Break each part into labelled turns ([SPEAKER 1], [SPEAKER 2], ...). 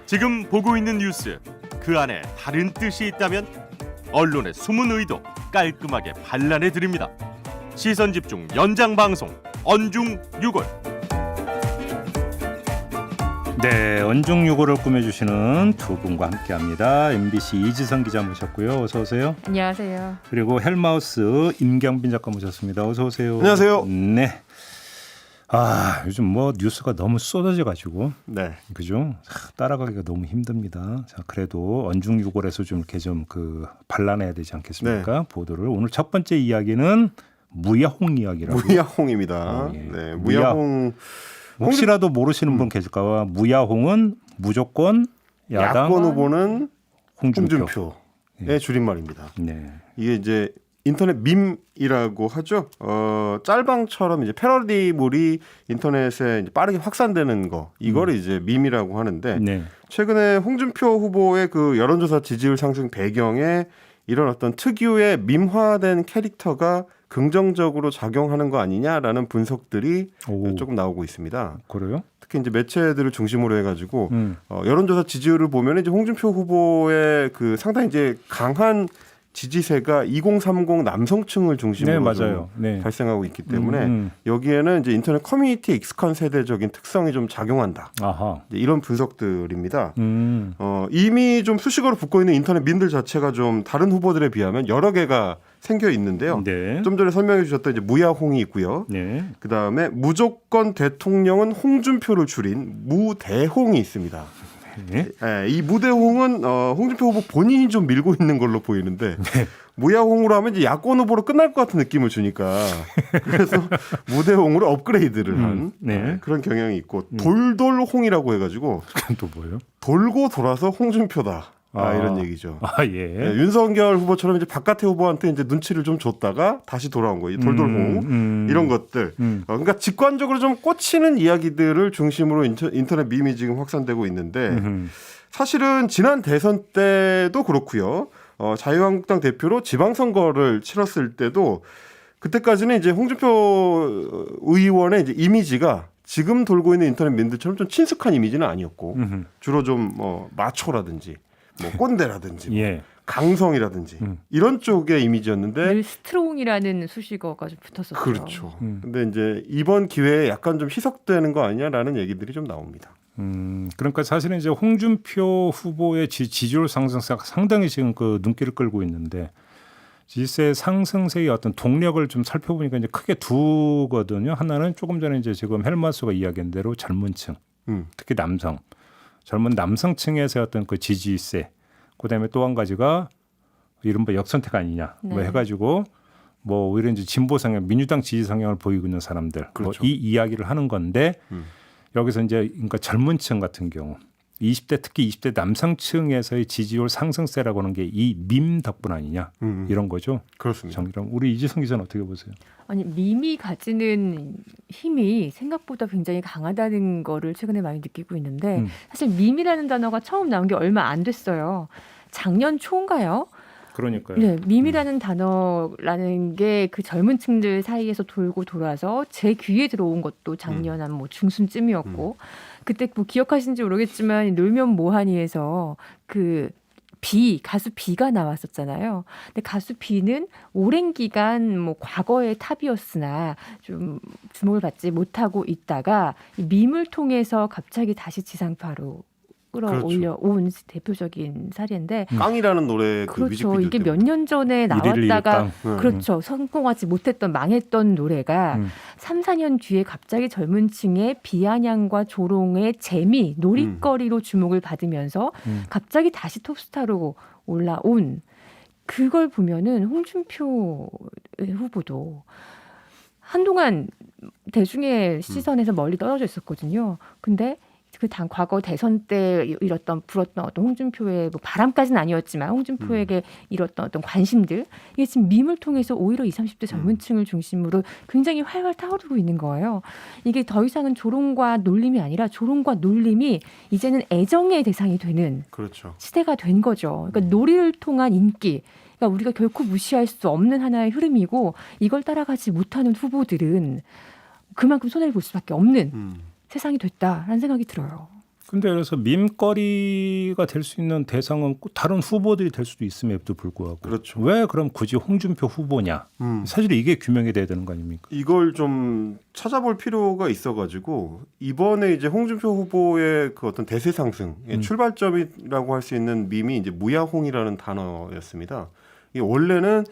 [SPEAKER 1] 지금 보고 있는 뉴스, 그 안에 다른 뜻이 있다면 언론의 숨은 의도 깔끔하게 반란해 드립니다. 시선 집중 연장 방송 언중 6월.
[SPEAKER 2] 네, 언중유고를 꾸며주시는 두 분과 함께합니다. MBC 이지성 기자 모셨고요. 어서 오세요.
[SPEAKER 3] 안녕하세요.
[SPEAKER 2] 그리고 헬마우스 임경빈 작가 모셨습니다. 어서 오세요.
[SPEAKER 4] 안녕하세요.
[SPEAKER 2] 네. 요즘 뭐 뉴스가 너무 쏟아져가지고,
[SPEAKER 4] 네.
[SPEAKER 2] 그죠? 따라가기가 너무 힘듭니다. 자, 그래도 언중유골에서 좀 이렇게 좀 반란해야 되지 않겠습니까? 보도를. 오늘 첫 번째 이야기는 무야홍 이야기라고.
[SPEAKER 4] 무야홍입니다.
[SPEAKER 2] 예.
[SPEAKER 4] 네, 무야홍.
[SPEAKER 2] 혹시라도 모르시는 분 계실까봐 무야홍은 무조건 야당
[SPEAKER 4] 야권 후보는
[SPEAKER 2] 홍준표의
[SPEAKER 4] 홍준표의 줄임말입니다.
[SPEAKER 2] 네.
[SPEAKER 4] 이게 이제 인터넷 밈이라고 하죠. 짤방처럼 이제 패러디물이 인터넷에 이제 빠르게 확산되는 거, 이거를 이제 밈이라고 하는데,
[SPEAKER 2] 네.
[SPEAKER 4] 최근에 홍준표 후보의 그 여론조사 지지율 상승 배경에 이런 어떤 특유의 밈화된 캐릭터가 긍정적으로 작용하는 거 아니냐라는 분석들이 조금 나오고 있습니다.
[SPEAKER 2] 그래요?
[SPEAKER 4] 특히 이제 매체들을 중심으로 해가지고 여론조사 지지율을 보면 이제 홍준표 후보의 그 상당히 이제 강한 지지세가 2030 남성층을 중심으로
[SPEAKER 2] 네, 맞아요. 네.
[SPEAKER 4] 발생하고 있기 때문에 여기에는 이제 인터넷 커뮤니티 익숙한 세대적인 특성이 좀 작용한다.
[SPEAKER 2] 아하.
[SPEAKER 4] 이제 이런 분석들입니다. 이미 좀 수식어로 붙고 있는 인터넷 밈들 자체가 좀 다른 후보들에 비하면 여러 개가 생겨 있는데요.
[SPEAKER 2] 네.
[SPEAKER 4] 좀 전에 설명해 주셨던 이제 무야홍이 있고요.
[SPEAKER 2] 네.
[SPEAKER 4] 그 다음에 무조건 대통령은 홍준표를 줄인 무대홍이 있습니다.
[SPEAKER 2] 네.
[SPEAKER 4] 네, 이 무대홍은 홍준표 후보 본인이 좀 밀고 있는 걸로 보이는데 무야홍으로 하면 이제 야권 후보로 끝날 것 같은 느낌을 주니까 그래서 무대홍으로 업그레이드를 한
[SPEAKER 2] 네.
[SPEAKER 4] 그런 경향이 있고 돌돌홍이라고 해가지고
[SPEAKER 2] 그건 또 뭐예요?
[SPEAKER 4] 돌고 돌아서 홍준표다. 이런 얘기죠.
[SPEAKER 2] 예.
[SPEAKER 4] 네, 윤석열 후보처럼 이제 바깥의 후보한테 이제 눈치를 좀 줬다가 다시 돌아온 거예요. 돌돌홍 이런 것들. 그러니까 직관적으로 좀 꽂히는 이야기들을 중심으로 인터넷 밈이 지금 확산되고 있는데 사실은 지난 대선 때도 그렇고요. 자유한국당 대표로 지방선거를 치렀을 때도 그때까지는 이제 홍준표 의원의 이제 이미지가 지금 돌고 있는 인터넷 밈들처럼 좀 친숙한 이미지는 아니었고 주로 좀 뭐 마초라든지 뭐 꼰대라든지 뭐
[SPEAKER 2] 예.
[SPEAKER 4] 강성이라든지 이런 쪽의 이미지였는데
[SPEAKER 3] 늘 스트롱이라는 수식어가 좀 붙었었죠.
[SPEAKER 4] 그렇죠. 근데 이제 이번 기회에 약간 좀 희석되는 거 아니냐라는 얘기들이 좀 나옵니다.
[SPEAKER 2] 그러니까 사실은 이제 홍준표 후보의 지지율 상승세가 상당히 지금 눈길을 끌고 있는데 지지세 상승세의 어떤 동력을 좀 살펴보니까 이제 크게 두거든요. 하나는 조금 전에 이제 지금 헬마스가 이야기한 대로 젊은층, 특히 남성. 젊은 남성층에서의 어떤 그 지지세, 그다음에 또 한 가지가 이른바 역선택 아니냐, 뭐 해가지고 뭐 오히려 이제 진보 성향, 민주당 지지 성향을 보이고 있는 사람들,
[SPEAKER 4] 그렇죠.
[SPEAKER 2] 뭐 이 이야기를 하는 건데 여기서 이제 그러니까 젊은층 같은 경우, 20대 특히 20대 남성층에서의 지지율 상승세라고 하는 게 이 밈 덕분 아니냐 이런 거죠.
[SPEAKER 4] 그렇습니다.
[SPEAKER 2] 정리랑 우리 이지성 기자는 어떻게 보세요?
[SPEAKER 3] 아니 밈이 가지는 힘이 생각보다 굉장히 강하다는 거를 최근에 많이 느끼고 있는데 사실 밈이라는 단어가 처음 나온 게 얼마 안 됐어요. 작년 초인가요?
[SPEAKER 2] 그러니까요.
[SPEAKER 3] 네, 밈이라는 단어라는 게 그 젊은 층들 사이에서 돌고 돌아서 제 귀에 들어온 것도 작년 한 뭐 중순쯤이었고 그때 뭐 기억하시는지 모르겠지만 놀면 뭐하니에서 가수 비가 나왔었잖아요. 근데 가수 비는 오랜 기간 뭐 과거의 탑이었으나 좀 주목을 받지 못하고 있다가 이 밈을 통해서 갑자기 다시 지상파로 끌어올려 온 대표적인 사례인데
[SPEAKER 4] 깡이라는 노래 그
[SPEAKER 3] 그렇죠.
[SPEAKER 4] 뮤직비디오
[SPEAKER 3] 이게
[SPEAKER 4] 때문에.
[SPEAKER 3] 몇 년 전에 나왔다가
[SPEAKER 2] 깡.
[SPEAKER 3] 그렇죠. 성공하지 못했던 망했던 노래가 3, 4년 뒤에 갑자기 젊은 층의 비아냥과 조롱의 재미, 놀이거리로 주목을 받으면서 갑자기 다시 톱스타로 올라온 그걸 보면은 홍준표 후보도 한동안 대중의 시선에서 멀리 떨어져 있었거든요. 근데 과거 대선 때 불었던 어떤 홍준표의 뭐 바람까지는 아니었지만 홍준표에게 잃었던 어떤 관심들 이게 지금 밈을 통해서 오히려 20, 30대 젊은 층을 중심으로 굉장히 활활 타오르고 있는 거예요. 이게 더 이상은 조롱과 놀림이 아니라 조롱과 놀림이 이제는 애정의 대상이 되는
[SPEAKER 4] 그렇죠.
[SPEAKER 3] 시대가 된 거죠. 그러니까 놀이를 통한 인기 그러니까 우리가 결코 무시할 수 없는 하나의 흐름이고 이걸 따라가지 못하는 후보들은 그만큼 손해를 볼 수밖에 없는 세상이 됐다라는 생각이 들어요.
[SPEAKER 2] 근데 그래서 밈거리가 될 수 있는 대상은 다른 후보들이 될 수도 있음에도 불구하고
[SPEAKER 4] 그렇죠.
[SPEAKER 2] 왜 그럼 굳이 홍준표 후보냐? 사실 이게 규명이 돼야 되는 거 아닙니까?
[SPEAKER 4] 이걸 좀 찾아볼 필요가 있어가지고 이번에 이제 홍준표 후보의 그 어떤 대세 상승의 출발점이라고 할 수 있는 밈이 이제 무야홍이라는 단어였습니다. 이게 원래는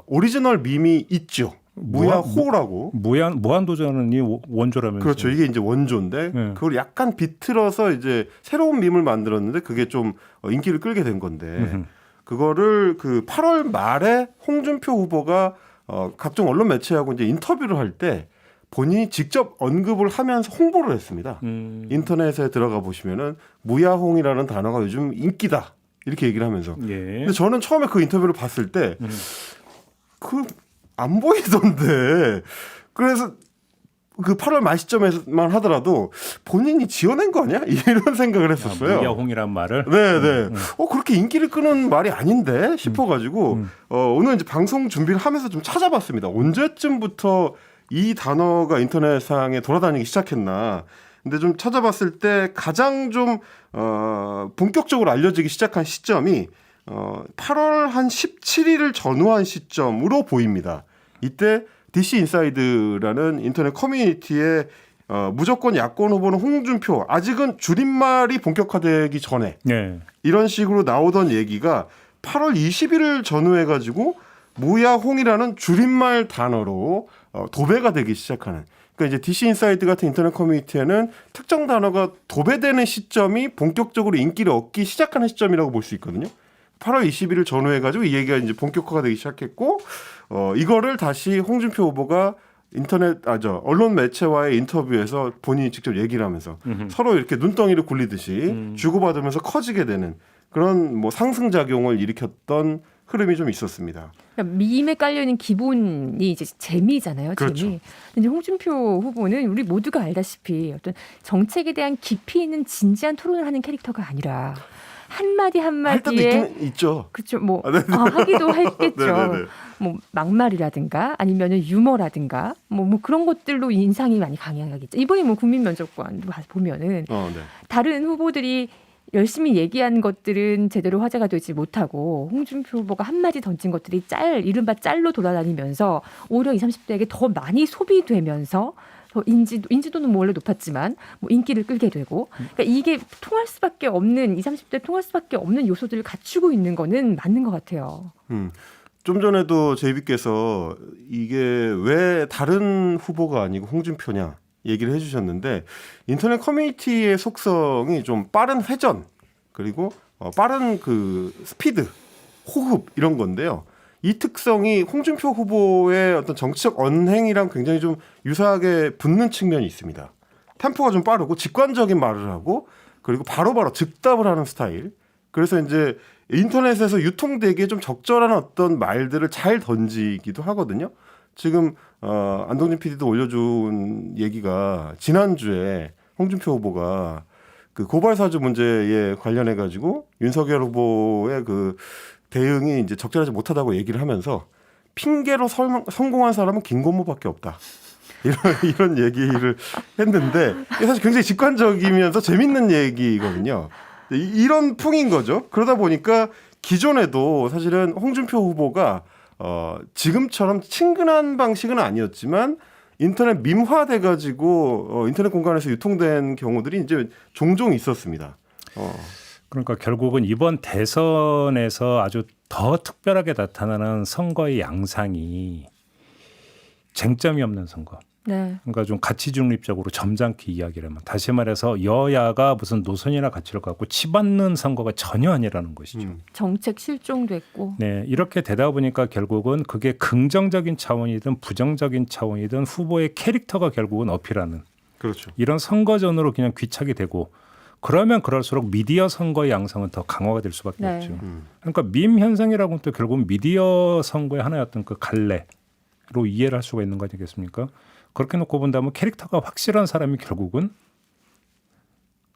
[SPEAKER 4] 오리지널 밈이 있죠. 무야호라고.
[SPEAKER 2] 무한도전은 이 원조라면서.
[SPEAKER 4] 그렇죠. 이게 이제 원조인데
[SPEAKER 2] 네.
[SPEAKER 4] 그걸 약간 비틀어서 이제 새로운 밈을 만들었는데 그게 좀 인기를 끌게 된 건데 그거를 그 8월 말에 홍준표 후보가 각종 언론 매체하고 이제 인터뷰를 할 때 본인이 직접 언급을 하면서 홍보를 했습니다. 인터넷에 들어가 보시면은 무야홍이라는 단어가 요즘 인기다 이렇게 얘기를 하면서.
[SPEAKER 2] 예.
[SPEAKER 4] 근데 저는 처음에 그 인터뷰를 봤을 때 안 보이던데. 그래서 그 8월 말 시점에만 하더라도 본인이 지어낸 거 아니야? 이런 생각을 했었어요.
[SPEAKER 2] 무야홍이란 말을.
[SPEAKER 4] 네네. 그렇게 인기를 끄는 말이 아닌데 싶어가지고 오늘 이제 방송 준비를 하면서 좀 찾아봤습니다. 언제쯤부터 이 단어가 인터넷상에 돌아다니기 시작했나. 근데 좀 찾아봤을 때 가장 좀 본격적으로 알려지기 시작한 시점이 8월 한 17일을 전후한 시점으로 보입니다. 이때 DC 인사이드라는 인터넷 커뮤니티에 무조건 야권 후보는 홍준표, 아직은 줄임말이 본격화되기 전에
[SPEAKER 2] 네.
[SPEAKER 4] 이런 식으로 나오던 얘기가 8월 20일을 전후해가지고 무야홍이라는 줄임말 단어로 도배가 되기 시작하는. 그러니까 이제 DC 인사이드 같은 인터넷 커뮤니티에는 특정 단어가 도배되는 시점이 본격적으로 인기를 얻기 시작하는 시점이라고 볼 수 있거든요. 8월 20일을 전후해가지고 이 얘기가 이제 본격화가 되기 시작했고, 이거를 다시 홍준표 후보가 언론 매체와의 인터뷰에서 본인이 직접 얘기를 하면서 서로 이렇게 눈덩이를 굴리듯이 주고받으면서 커지게 되는 그런 뭐 상승작용을 일으켰던 흐름이 좀 있었습니다.
[SPEAKER 3] 그러니까 밈에 깔려있는 기본이 이제 재미잖아요.
[SPEAKER 4] 그렇죠.
[SPEAKER 3] 재미. 근데 홍준표 후보는 우리 모두가 알다시피 어떤 정책에 대한 깊이 있는 진지한 토론을 하는 캐릭터가 아니라 한마디
[SPEAKER 4] 할 때도
[SPEAKER 3] 한마디에
[SPEAKER 4] 있긴 있죠.
[SPEAKER 3] 그렇죠. 뭐 하기도 했겠죠.
[SPEAKER 4] 네네네.
[SPEAKER 3] 뭐 막말이라든가 아니면은 유머라든가 뭐 그런 것들로 인상이 많이 강하겠죠. 이번에 뭐 국민면접관 보면은
[SPEAKER 4] 네.
[SPEAKER 3] 다른 후보들이 열심히 얘기한 것들은 제대로 화제가 되지 못하고 홍준표 후보가 한마디 던진 것들이 이른바 짤로 돌아다니면서 오히려 20, 30대에게 더 많이 소비되면서 더 인지도는 뭐 원래 높았지만 뭐 인기를 끌게 되고 그러니까 이게 통할 수밖에 없는 20, 30대 통할 수밖에 없는 요소들을 갖추고 있는 거는 맞는 것 같아요.
[SPEAKER 4] 좀 전에도 JB께서 이게 왜 다른 후보가 아니고 홍준표냐 얘기를 해주셨는데 인터넷 커뮤니티의 속성이 좀 빠른 회전 그리고 빠른 그 스피드, 호흡 이런 건데요. 이 특성이 홍준표 후보의 어떤 정치적 언행이랑 굉장히 좀 유사하게 붙는 측면이 있습니다. 템포가 좀 빠르고 직관적인 말을 하고 그리고 바로바로 즉답을 하는 스타일. 그래서 이제 인터넷에서 유통되기에 좀 적절한 어떤 말들을 잘 던지기도 하거든요. 지금 안동진 PD도 올려준 얘기가 지난주에 홍준표 후보가 그 고발사주 문제에 관련해 가지고 윤석열 후보의 그 대응이 이제 적절하지 못하다고 얘기를 하면서 핑계로 성공한 사람은 김건모밖에 없다. 이런 얘기를 했는데 이게 사실 굉장히 직관적이면서 재밌는 얘기거든요. 이런 풍인 거죠. 그러다 보니까 기존에도 사실은 홍준표 후보가 지금처럼 친근한 방식은 아니었지만 인터넷 밈화돼 가지고 인터넷 공간에서 유통된 경우들이 이제 종종 있었습니다.
[SPEAKER 2] 그러니까 결국은 이번 대선에서 아주 더 특별하게 나타나는 선거의 양상이 쟁점이 없는 선거.
[SPEAKER 3] 네.
[SPEAKER 2] 그러니까 좀 가치 중립적으로 점잖게 이야기를 하면 다시 말해서 여야가 무슨 노선이나 가치를 갖고 치받는 선거가 전혀 아니라는 것이죠.
[SPEAKER 3] 정책 실종됐고.
[SPEAKER 2] 네, 이렇게 되다 보니까 결국은 그게 긍정적인 차원이든 부정적인 차원이든 후보의 캐릭터가 결국은 어필하는
[SPEAKER 4] 그렇죠.
[SPEAKER 2] 이런 선거전으로 그냥 귀착이 되고 그러면 그럴수록 미디어 선거의 양상은 더 강화가 될 수밖에
[SPEAKER 3] 네.
[SPEAKER 2] 없죠. 그러니까 밈 현상이라고는 또 결국은 미디어 선거의 하나의 어떤 그 갈래로 이해를 할 수가 있는 거 아니겠습니까? 그렇게 놓고 본다면 캐릭터가 확실한 사람이 결국은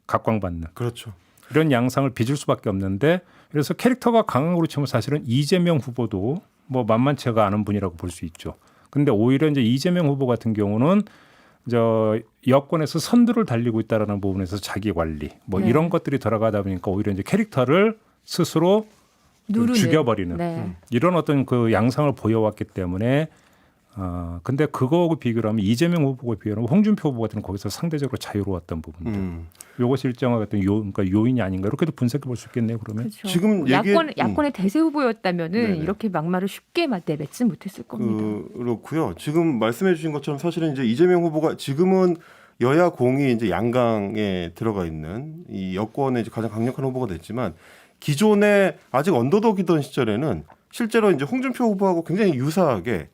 [SPEAKER 2] 각광받는
[SPEAKER 4] 그렇죠.
[SPEAKER 2] 이런 양상을 빚을 수밖에 없는데 그래서 캐릭터가 강한 거로 치면 사실은 이재명 후보도 뭐 만만치가 않은 분이라고 볼 수 있죠. 근데 오히려 이제 이재명 후보 같은 경우는 저 여권에서 선두를 달리고 있다라는 부분에서 자기 관리 뭐
[SPEAKER 3] 네.
[SPEAKER 2] 이런 것들이 들어가다 보니까 오히려 이제 캐릭터를 스스로
[SPEAKER 3] 누르는.
[SPEAKER 2] 죽여버리는
[SPEAKER 3] 네.
[SPEAKER 2] 이런 어떤 그 양상을 보여왔기 때문에 근데 그거하고 비교를 하면 이재명 후보가 비교하면 홍준표 후보 같은 거기서 상대적으로 자유로웠던 부분들 이것이 일정한 어떤 그러니까 요인이 아닌가 이렇게도 분석해 볼 수 있겠네요. 그러면
[SPEAKER 3] 그렇죠.
[SPEAKER 4] 지금
[SPEAKER 3] 야권의 대세 후보였다면은
[SPEAKER 4] 네네.
[SPEAKER 3] 이렇게 막말을 쉽게 내뱉지 못했을 겁니다.
[SPEAKER 4] 그렇고요. 지금 말씀해주신 것처럼 사실은 이제 이재명 후보가 지금은 여야 공이 이제 양강에 들어가 있는 이 여권의 이제 가장 강력한 후보가 됐지만 기존에 아직 언더독이던 시절에는 실제로 이제 홍준표 후보하고 굉장히 유사하게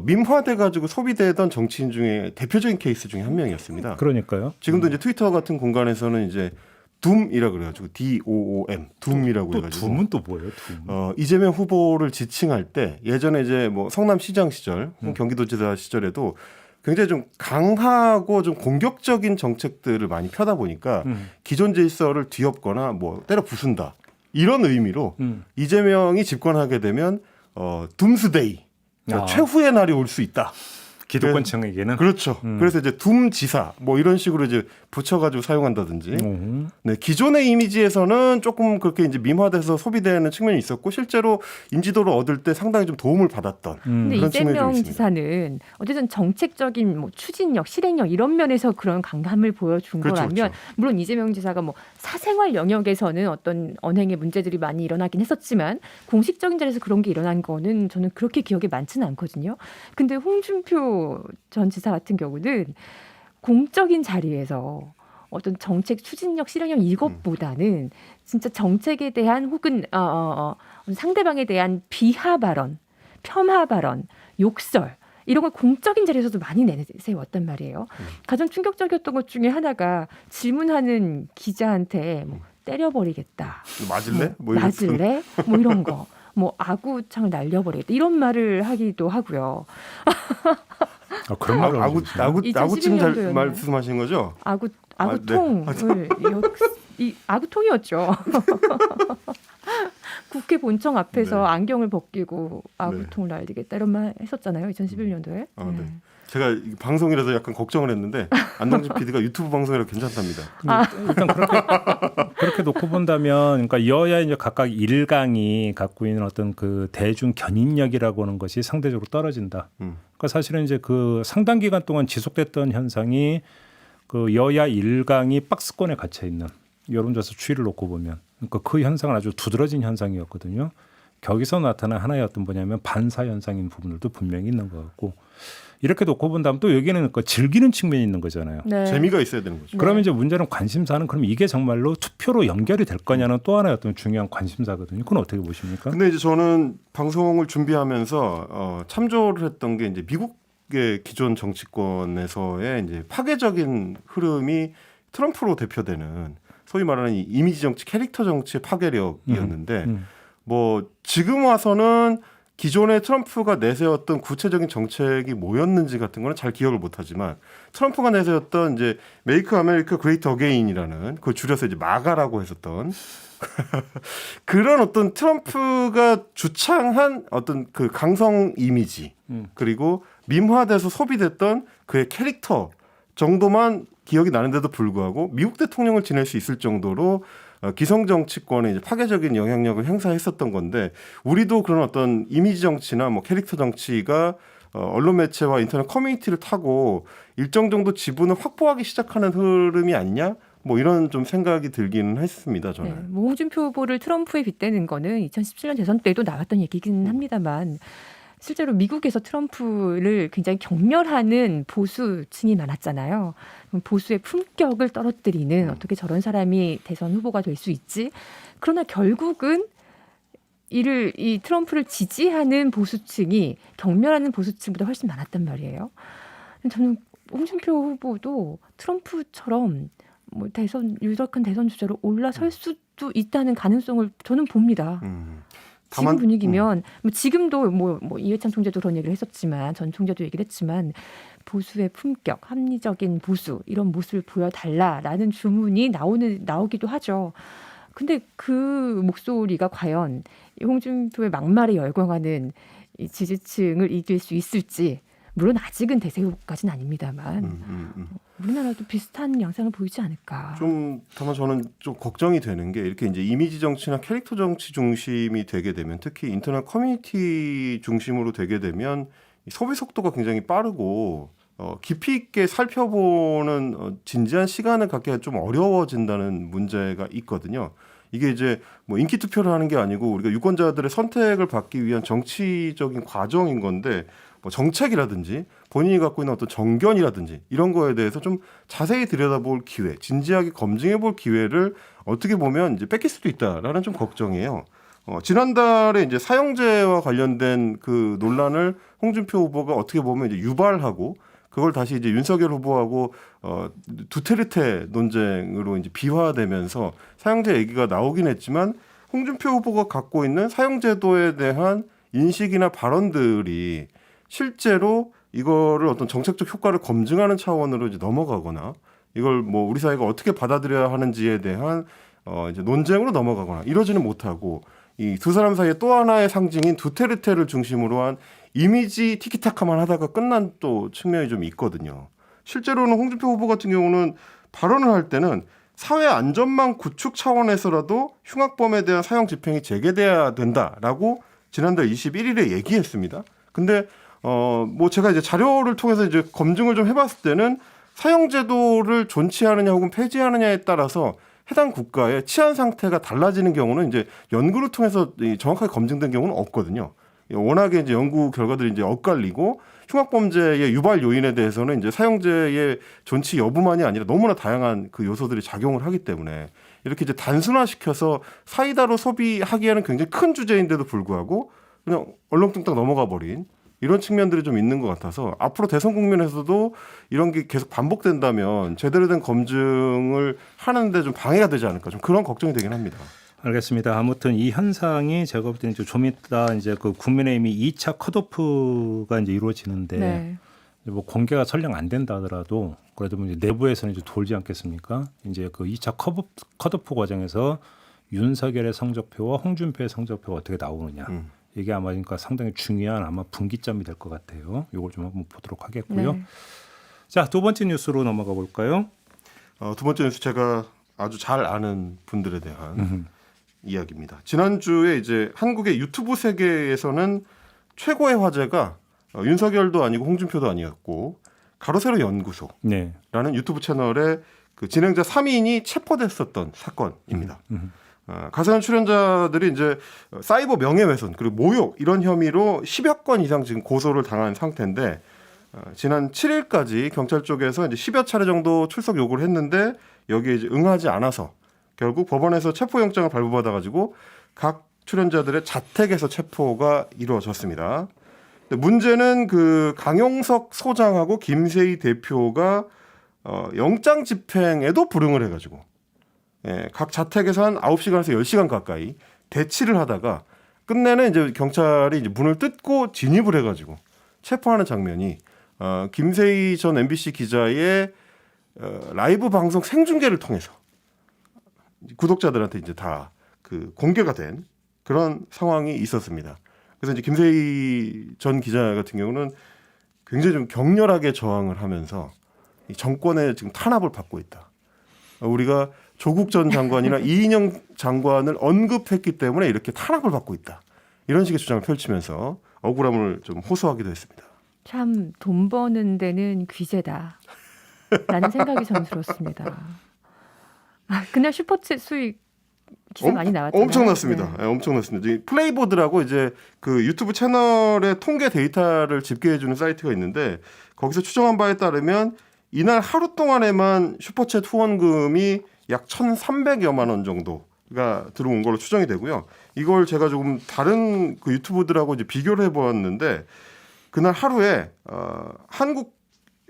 [SPEAKER 4] 밈화돼 가지고 소비되던 정치인 중에 대표적인 케이스 중에 한 명이었습니다.
[SPEAKER 2] 그러니까요.
[SPEAKER 4] 지금도 이제 트위터 같은 공간에서는 이제 둠이라 그래가지고 DOOM 둠이라고
[SPEAKER 2] 또
[SPEAKER 4] 해가지고
[SPEAKER 2] 둠은 또 뭐예요? 둠.
[SPEAKER 4] 이재명 후보를 지칭할 때 예전에 이제 뭐 성남시장 시절, 경기도지사 시절에도 굉장히 좀 강하고 좀 공격적인 정책들을 많이 펴다 보니까 기존 질서를 뒤엎거나 뭐 때려 부순다 이런 의미로 이재명이 집권하게 되면 둠스데이 그러니까 최후의 날이 올 수 있다.
[SPEAKER 2] 기득권층에게는
[SPEAKER 4] 그렇죠. 그래서 이제 둠지사 뭐 이런 식으로 이제 붙여가지고 사용한다든지. 네, 기존의 이미지에서는 조금 그렇게 이제 밈화돼서 소비되는 측면이 있었고 실제로 인지도를 얻을 때 상당히 좀 도움을 받았던.
[SPEAKER 3] 근데
[SPEAKER 4] 그런 측면이 좀
[SPEAKER 3] 이재명
[SPEAKER 4] 있습니다.
[SPEAKER 3] 지사는 어쨌든 정책적인 뭐 추진력, 실행력 이런 면에서 그런 강함을 보여준
[SPEAKER 4] 그렇죠,
[SPEAKER 3] 거라면
[SPEAKER 4] 그렇죠.
[SPEAKER 3] 물론 이재명 지사가 뭐 사생활 영역에서는 어떤 언행의 문제들이 많이 일어나긴 했었지만 공식적인 자리에서 그런 게 일어난 거는 저는 그렇게 기억에 많지는 않거든요. 근데 홍준표 전 지사 같은 경우는 공적인 자리에서 어떤 정책 추진력, 실행력 이것보다는 진짜 정책에 대한 혹은 상대방에 대한 비하 발언, 폄하 발언, 욕설 이런 걸 공적인 자리에서도 많이 내세웠단 말이에요. 가장 충격적이었던 것 중에 하나가 질문하는 기자한테 뭐 때려버리겠다,
[SPEAKER 4] 맞을래? 뭐 이런
[SPEAKER 3] 맞을래? 뭐 이런 거. 뭐 아구창을 날려버리겠다 이런 말을 하기도 하고요.
[SPEAKER 2] 그런 말을
[SPEAKER 4] 아구찜
[SPEAKER 3] 2012 년도였나요?
[SPEAKER 4] 말씀하신 거죠?
[SPEAKER 3] 아구통을 이 아구통이었죠. 국회 본청 앞에서
[SPEAKER 4] 네.
[SPEAKER 3] 안경을 벗기고 아구통을 날리겠다 이런 말 했었잖아요. 2011년도에.
[SPEAKER 4] 네. 제가 방송이라서 약간 걱정을 했는데 안동진 PD가 유튜브 방송이라 괜찮답니다.
[SPEAKER 2] 일단 그렇게 놓고 본다면, 그러니까 여야 이제 각각 일강이 갖고 있는 어떤 그 대중 견인력이라고 하는 것이 상대적으로 떨어진다. 그러니까 사실은 이제 그 상당 기간 동안 지속됐던 현상이 그 여야 일강이 박스권에 갇혀 있는 여론조사 추이를 놓고 보면, 그러니까 그 현상은 아주 두드러진 현상이었거든요. 거기서 나타난 하나의 어떤 뭐냐면 반사 현상인 부분들도 분명히 있는 것 같고. 이렇게 놓고 본다면 또 여기는 그 즐기는 측면이 있는 거잖아요.
[SPEAKER 3] 네.
[SPEAKER 4] 재미가 있어야 되는 거죠.
[SPEAKER 2] 그러면 이제 문제는 관심사는 그럼 이게 정말로 투표로 연결이 될 거냐는 또 하나의 어떤 중요한 관심사거든요. 그건 어떻게 보십니까?
[SPEAKER 4] 근데 이제 저는 방송을 준비하면서 참조를 했던 게 이제 미국의 기존 정치권에서의 이제 파괴적인 흐름이 트럼프로 대표되는 소위 말하는 이 이미지 정치, 캐릭터 정치의 파괴력이었는데 뭐 지금 와서는 기존에 트럼프가 내세웠던 구체적인 정책이 뭐였는지 같은 거는 잘 기억을 못하지만 트럼프가 내세웠던 이제 메이크 아메리카 그레이트 어게인이라는 그걸 줄여서 이제 마가라고 했었던 그런 어떤 트럼프가 주창한 어떤 그 강성 이미지 그리고 밈화돼서 소비됐던 그의 캐릭터 정도만 기억이 나는데도 불구하고 미국 대통령을 지낼 수 있을 정도로 기성 정치권에 이제 파괴적인 영향력을 행사했었던 건데 우리도 그런 어떤 이미지 정치나 뭐 캐릭터 정치가 언론 매체와 인터넷 커뮤니티를 타고 일정 정도 지분을 확보하기 시작하는 흐름이 아니냐? 뭐 이런 좀 생각이 들기는 했습니다. 저는.
[SPEAKER 3] 네, 뭐 홍준표 후보를 트럼프에 빗대는 거는 2017년 대선 때도 나왔던 얘기긴 합니다만 실제로 미국에서 트럼프를 굉장히 경멸하는 보수층이 많았잖아요. 보수의 품격을 떨어뜨리는 어떻게 저런 사람이 대선 후보가 될 수 있지? 그러나 결국은 이 트럼프를 지지하는 보수층이 경멸하는 보수층보다 훨씬 많았단 말이에요. 저는 홍준표 후보도 트럼프처럼 뭐 유력한 대선 주자로 올라설 수도 있다는 가능성을 저는 봅니다. 지금 분위기면 뭐 지금도 뭐 이해찬 총재도 그런 얘기를 했었지만 전 총재도 얘기를 했지만 보수의 품격, 합리적인 보수 이런 모습을 보여달라라는 주문이 나오기도 하죠. 근데 그 목소리가 과연 홍준표의 막말에 열광하는 이 지지층을 이길 수 있을지 물론 아직은 대세 후보까지는 아닙니다만 우리나라도 비슷한 양상을 보이지 않을까.
[SPEAKER 4] 좀 다만 저는 좀 걱정이 되는 게 이렇게 이제 이미지 정치나 캐릭터 정치 중심이 되게 되면 특히 인터넷 커뮤니티 중심으로 되게 되면 소비 속도가 굉장히 빠르고 깊이 있게 살펴보는 진지한 시간을 갖기가 좀 어려워진다는 문제가 있거든요. 이게 이제 뭐 인기 투표를 하는 게 아니고 우리가 유권자들의 선택을 받기 위한 정치적인 과정인 건데 뭐 정책이라든지 본인이 갖고 있는 어떤 정견이라든지 이런 거에 대해서 좀 자세히 들여다볼 기회, 진지하게 검증해볼 기회를 어떻게 보면 이제 뺏길 수도 있다라는 좀 걱정이에요. 지난달에 이제 사형제와 관련된 그 논란을 홍준표 후보가 어떻게 보면 이제 유발하고 그걸 다시 이제 윤석열 후보하고 두테르테 논쟁으로 이제 비화되면서 사형제 얘기가 나오긴 했지만 홍준표 후보가 갖고 있는 사형제도에 대한 인식이나 발언들이 실제로 이거를 어떤 정책적 효과를 검증하는 차원으로 이제 넘어가거나 이걸 뭐 우리 사회가 어떻게 받아들여야 하는지에 대한 이제 논쟁으로 넘어가거나 이러지는 못하고 이 두 사람 사이에 또 하나의 상징인 두테르테를 중심으로 한 이미지 티키타카만 하다가 끝난 또 측면이 좀 있거든요. 실제로는 홍준표 후보 같은 경우는 발언을 할 때는 사회 안전망 구축 차원에서라도 흉악범에 대한 사형 집행이 재개돼야 된다라고 지난달 21일에 얘기했습니다. 근데 뭐 제가 이제 자료를 통해서 이제 검증을 좀 해봤을 때는 사형제도를 존치하느냐 혹은 폐지하느냐에 따라서 해당 국가의 치안 상태가 달라지는 경우는 이제 연구를 통해서 정확하게 검증된 경우는 없거든요. 워낙에 이제 연구 결과들이 이제 엇갈리고 흉악범죄의 유발 요인에 대해서는 이제 사형제의 존치 여부만이 아니라 너무나 다양한 그 요소들이 작용을 하기 때문에 이렇게 이제 단순화시켜서 사이다로 소비하기에는 굉장히 큰 주제인데도 불구하고 그냥 얼렁뚱땅 넘어가 버린 이런 측면들이 좀 있는 것 같아서 앞으로 대선 국면에서도 이런 게 계속 반복된다면 제대로 된 검증을 하는데 좀 방해가 되지 않을까 좀 그런 걱정이 되긴 합니다.
[SPEAKER 2] 알겠습니다. 아무튼 이 현상이 제가 볼 때는 좀 이따 이제 그 국민의힘이 2차 컷오프가 이제 이루어지는데
[SPEAKER 3] 네.
[SPEAKER 2] 뭐 공개가 설령 안 된다 하더라도 그래도 이제 내부에서는 이제 돌지 않겠습니까? 이제 그 2차 컷오프 과정에서 윤석열의 성적표와 홍준표의 성적표가 어떻게 나오느냐. 이게 아마 그러니까 상당히 중요한 아마 분기점이 될 것 같아요. 이걸 좀 한번 보도록 하겠고요.
[SPEAKER 3] 네.
[SPEAKER 2] 자, 두 번째 뉴스로 넘어가 볼까요?
[SPEAKER 4] 두 번째 뉴스 제가 아주 잘 아는 분들에 대한 이야기입니다. 지난주에 이제 한국의 유튜브 세계에서는 최고의 화제가 윤석열도 아니고 홍준표도 아니었고 가로세로 연구소라는
[SPEAKER 2] 네.
[SPEAKER 4] 유튜브 채널의 그 진행자 3인이 체포됐었던 사건입니다. 가세현 출연자들이 이제 사이버 명예훼손 그리고 모욕 이런 혐의로 10여 건 이상 지금 고소를 당한 상태인데 지난 7일까지 경찰 쪽에서 이제 10여 차례 정도 출석 요구를 했는데 여기에 이제 응하지 않아서 결국 법원에서 체포영장을 발부받아가지고 각 출연자들의 자택에서 체포가 이루어졌습니다. 근데 문제는 그 강용석 소장하고 김세희 대표가 영장 집행에도 불응을 해가지고 각 자택에서 한 9시간에서 10시간 가까이 대치를 하다가 끝내는 이제 경찰이 이제 문을 뜯고 진입을 해가지고 체포하는 장면이 김세희 전 MBC 기자의 라이브 방송 생중계를 통해서 구독자들한테 이제 다 그 공개가 된 그런 상황이 있었습니다. 그래서 이제 김세희 전 기자 같은 경우는 굉장히 좀 격렬하게 저항을 하면서 이 정권의 지금 탄압을 받고 있다. 우리가 조국 전 장관이나 이인영 장관을 언급했기 때문에 이렇게 탄압을 받고 있다. 이런 식의 주장을 펼치면서 억울함을 좀 호소하기도 했습니다.
[SPEAKER 3] 참 돈 버는 데는 귀재다. 라는 생각이 전 들었습니다. 그날 슈퍼챗 수익 기사 많이 나왔잖아요.
[SPEAKER 4] 엄청났습니다.
[SPEAKER 3] 네.
[SPEAKER 4] 엄청났습니다. 플레이보드라고 이제 그 유튜브 채널의 통계 데이터를 집계해주는 사이트가 있는데 거기서 추정한 바에 따르면 이날 하루 동안에만 슈퍼챗 후원금이 약 1,300여만 원 정도가 들어온 걸로 추정이 되고요. 이걸 제가 조금 다른 그 유튜브들하고 이제 비교를 해보았는데 그날 하루에 한국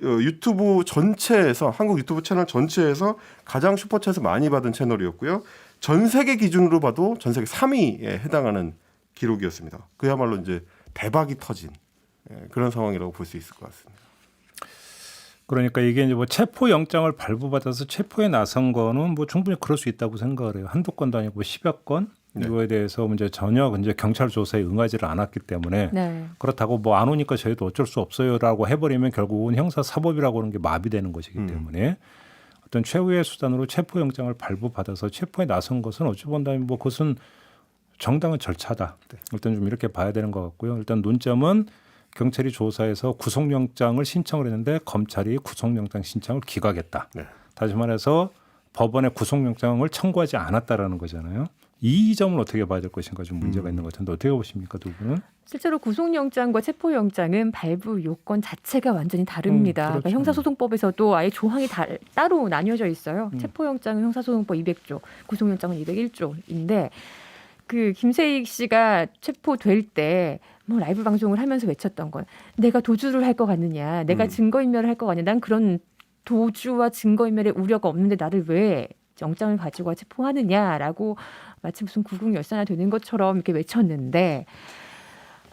[SPEAKER 4] 유튜브 전체에서 한국 유튜브 채널 전체에서 가장 슈퍼챗을 많이 받은 채널이었고요. 전 세계 기준으로 봐도 전 세계 3위에 해당하는 기록이었습니다. 그야말로 이제 대박이 터진 그런 상황이라고 볼 수 있을 것 같습니다.
[SPEAKER 2] 그러니까 이게 이제 뭐 체포 영장을 발부받아서 체포에 나선 거는 뭐 충분히 그럴 수 있다고 생각을 해요. 한두 건도 아니고 10여 건
[SPEAKER 4] 네.
[SPEAKER 2] 이거에 대해서 이제 전혀 이제 경찰 조사에 응하지를 않았기 때문에
[SPEAKER 3] 네.
[SPEAKER 2] 그렇다고 뭐 안 오니까 저희도 어쩔 수 없어요라고 해버리면 결국은 형사사법이라고 하는 게 마비되는 것이기 때문에 어떤 최후의 수단으로 체포영장을 발부받아서 체포에 나선 것은 어찌 본다면 뭐 그것은 정당한 절차다. 일단 좀 이렇게 봐야 되는 것 같고요. 일단 논점은 경찰이 조사해서 구속영장을 신청을 했는데 검찰이 구속영장 신청을 기각했다.
[SPEAKER 4] 네.
[SPEAKER 2] 다시 말해서 법원에 구속영장을 청구하지 않았다라는 거잖아요. 이 점을 어떻게 봐야 될 것인가 좀 문제가 있는 것 같은데 어떻게 보십니까 두 분은?
[SPEAKER 3] 실제로 구속영장과 체포영장은 발부 요건 자체가 완전히 다릅니다.
[SPEAKER 2] 그렇죠.
[SPEAKER 3] 그러니까 형사소송법에서도 아예 조항이 따로 나뉘어져 있어요. 체포영장은 형사소송법 200조, 구속영장은 201조인데 그 김세익 씨가 체포될 때 뭐 라이브 방송을 하면서 외쳤던 건 내가 도주를 할 것 같느냐, 내가 증거인멸을 할 것 같냐, 난 그런 도주와 증거인멸의 우려가 없는데 나를 왜 영장을 가지고 체포하느냐라고 마치 무슨 구국열사나 되는 것처럼 이렇게 외쳤는데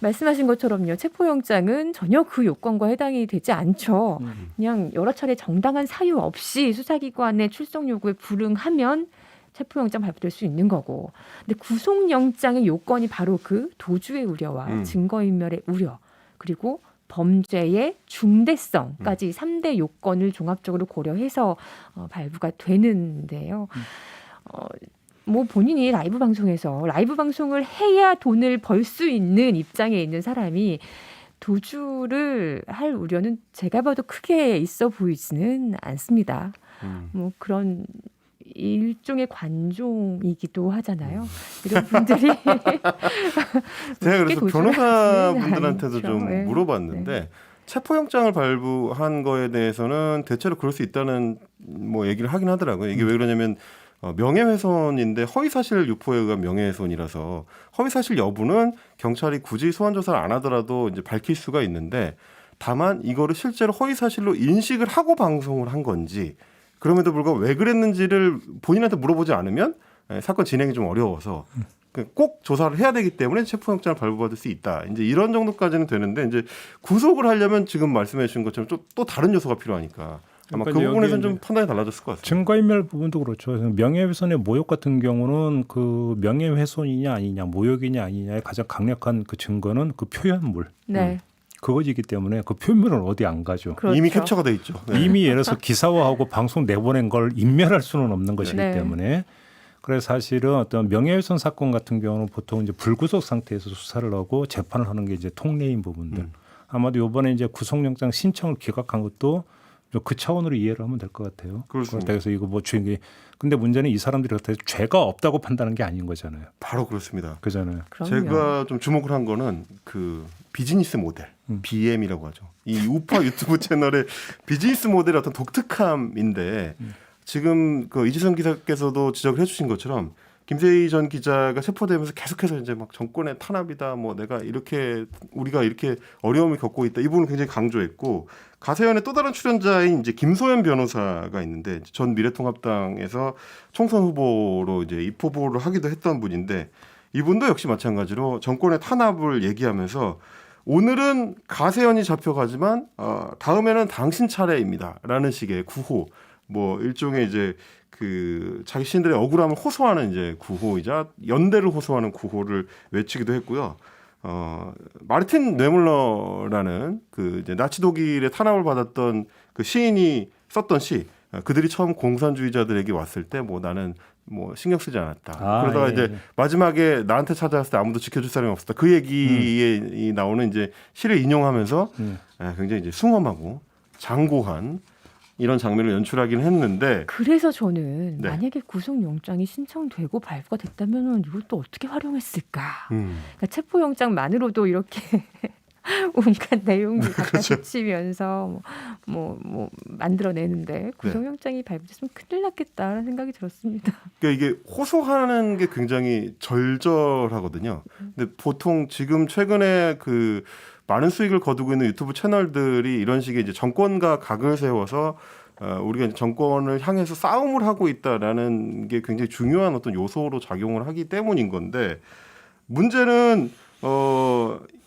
[SPEAKER 3] 말씀하신 것처럼요. 체포영장은 전혀 그 요건과 해당이 되지 않죠. 그냥 여러 차례 정당한 사유 없이 수사기관의 출석 요구에 불응하면 체포영장 발부될 수 있는 거고. 근데 구속영장의 요건이 바로 그 도주의 우려와 증거인멸의 우려 그리고 범죄의 중대성까지 3대 요건을 종합적으로 고려해서 발부가 되는데요. 뭐 본인이 라이브 방송에서 라이브 방송을 해야 돈을 벌 수 있는 입장에 있는 사람이 도주를 할 우려는 제가 봐도 크게 있어 보이지는 않습니다. 뭐 그런 일종의 관종이기도 하잖아요. 이런 분들이
[SPEAKER 4] 제가 그래서 변호사분들한테도
[SPEAKER 3] 않죠.
[SPEAKER 4] 좀
[SPEAKER 3] 네.
[SPEAKER 4] 물어봤는데
[SPEAKER 3] 네.
[SPEAKER 4] 체포영장을 발부한 거에 대해서는 대체로 그럴 수 있다는 뭐 얘기를 하긴 하더라고요. 이게 왜 그러냐면 명예훼손인데 허위사실 유포에 의한 명예훼손이라서 허위사실 여부는 경찰이 굳이 소환조사를 안 하더라도 이제 밝힐 수가 있는데 다만 이거를 실제로 허위사실로 인식을 하고 방송을 한 건지 그럼에도 불구하고 왜 그랬는지를 본인한테 물어보지 않으면 사건 진행이 좀 어려워서 꼭 조사를 해야 되기 때문에 체포영장을 발부받을 수 있다. 이제 이런 정도까지는 되는데 이제 구속을 하려면 지금 말씀해 주신 것처럼 또 다른 요소가 필요하니까 아마 그
[SPEAKER 2] 그러니까
[SPEAKER 4] 부분에서는 좀 판단이 달라졌을 것 같습니다.
[SPEAKER 2] 증거인멸 부분도 그렇죠. 명예훼손의 모욕 같은 경우는 그 명예훼손이냐 아니냐, 모욕이냐 아니냐의 가장 강력한 그 증거는 그 표현물.
[SPEAKER 3] 네.
[SPEAKER 2] 그거이기 때문에 그 표현물은 어디 안 가죠.
[SPEAKER 3] 그렇죠.
[SPEAKER 4] 이미 캡처가 돼 있죠. 네.
[SPEAKER 2] 이미 예를 들어서 기사화하고 방송 내보낸 걸 인멸할 수는 없는 것이기
[SPEAKER 3] 네.
[SPEAKER 2] 때문에 그래서 사실은 어떤 명예훼손 사건 같은 경우는 보통 이제 불구속 상태에서 수사를 하고 재판을 하는 게 이제 통례인 부분들. 아마도 이번에 이제 구속영장 신청을 기각한 것도 그 차원으로 이해를 하면 될 것 같아요.
[SPEAKER 4] 그렇습니다.
[SPEAKER 2] 그래서 이거 뭐 주인이 근데 문제는 이 사람들이 어떻게 죄가 없다고 판단한 게 아닌 거잖아요.
[SPEAKER 4] 바로 그렇습니다.
[SPEAKER 2] 그잖아요.
[SPEAKER 3] 그럼요.
[SPEAKER 4] 제가 좀 주목을 한 거는 그 비즈니스 모델, BM이라고 하죠. 이 우파 유튜브 채널의 비즈니스 모델의 어떤 독특함인데 지금 그 이지선 기자께서도 지적을 해주신 것처럼 김세희 전 기자가 체포되면서 계속해서 이제 막 정권의 탄압이다, 뭐 내가 이렇게 우리가 이렇게 어려움을 겪고 있다 이 부분을 굉장히 강조했고 가세연의 또 다른 출연자인 이제 김소연 변호사가 있는데 전 미래통합당에서 총선 후보로 이제 입후보를 하기도 했던 분인데 이분도 역시 마찬가지로 정권의 탄압을 얘기하면서 오늘은 가세연이 잡혀가지만 다음에는 당신 차례입니다라는 식의 구호, 뭐 일종의 이제 그 자신들의 억울함을 호소하는 이제 구호이자 연대를 호소하는 구호를 외치기도 했고요. 마르틴 뇌물러라는 그 이제 나치 독일의 탄압을 받았던 그 시인이 썼던 시, 그들이 처음 공산주의자들에게 왔을 때 뭐 나는 뭐 신경 쓰지 않았다. 그러다가
[SPEAKER 2] 예,
[SPEAKER 4] 이제
[SPEAKER 2] 예.
[SPEAKER 4] 마지막에 나한테 찾아왔을 때 아무도 지켜줄 사람이 없었다. 그 얘기에 나오는 이제 시를 인용하면서 굉장히 이제 숭엄하고 장고한 이런 장면을 연출하긴 했는데
[SPEAKER 3] 그래서 저는
[SPEAKER 4] 네.
[SPEAKER 3] 만약에 구속영장이 신청되고 발부가 됐다면 이걸 또 어떻게 활용했을까? 그러니까 체포영장만으로도 이렇게 온갖 내용을 갖다
[SPEAKER 4] 그렇죠.
[SPEAKER 3] 붙이면서 뭐 만들어내는데 구속영장이 발부됐으면 큰일 났겠다라는 생각이 들었습니다.
[SPEAKER 4] 그러니까 이게 호소하는 게 굉장히 절절하거든요. 근데 보통 지금 최근에 그 많은 수익을 거두고 있는 유튜브 채널들이 이런 식의 이제 정권과 각을 세워서 우리가 이제 정권을 향해서 싸움을 하고 있다라는 게 굉장히 중요한 어떤 요소로 작용을 하기 때문인 건데 문제는